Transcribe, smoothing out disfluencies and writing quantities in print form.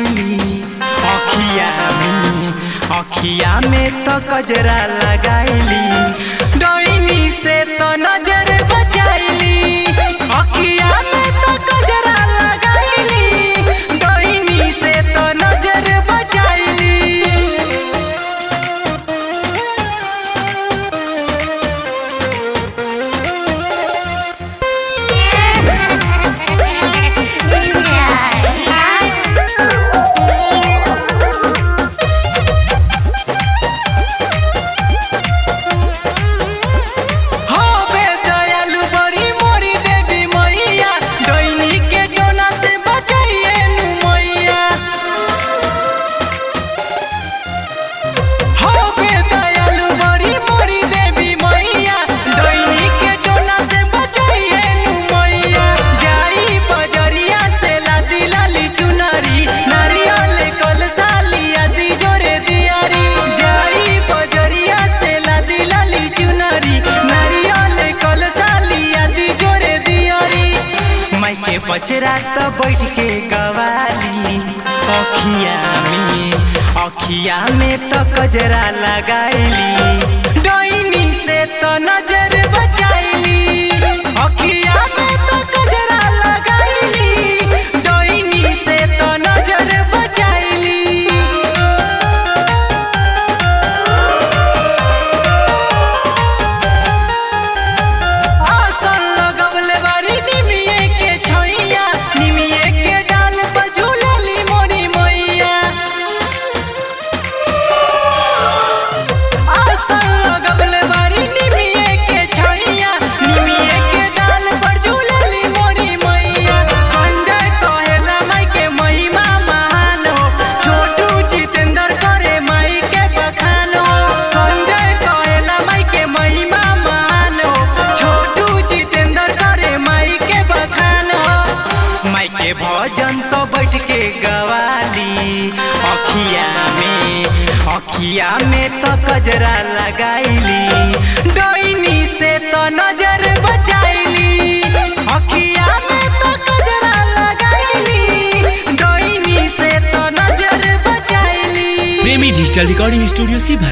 लगाईली अखिया में तो कजरा लगाईली डोइनी से तो नजर बचाईली अखिया में तो कजरा लगाईली डोइनी से तो नजर बचाईली। बचरा तो बैठ के गवाली अखिया में तो कजरा लगाईली डोइनी से तो नजर बचाईली अखिया में तो कजरा लगाईली डोइनी से तो नजर बचाईली। भजन तो बैठ के गवाली अखिया में तो कजरा लगाईली डोइनी से तो नजर बचाईली अखिया में तो कजरा लगाईली डोइनी से तो नजर बचाईली। प्रेमी डिजिटल रिकॉर्डिंग स्टूडियो सीभर।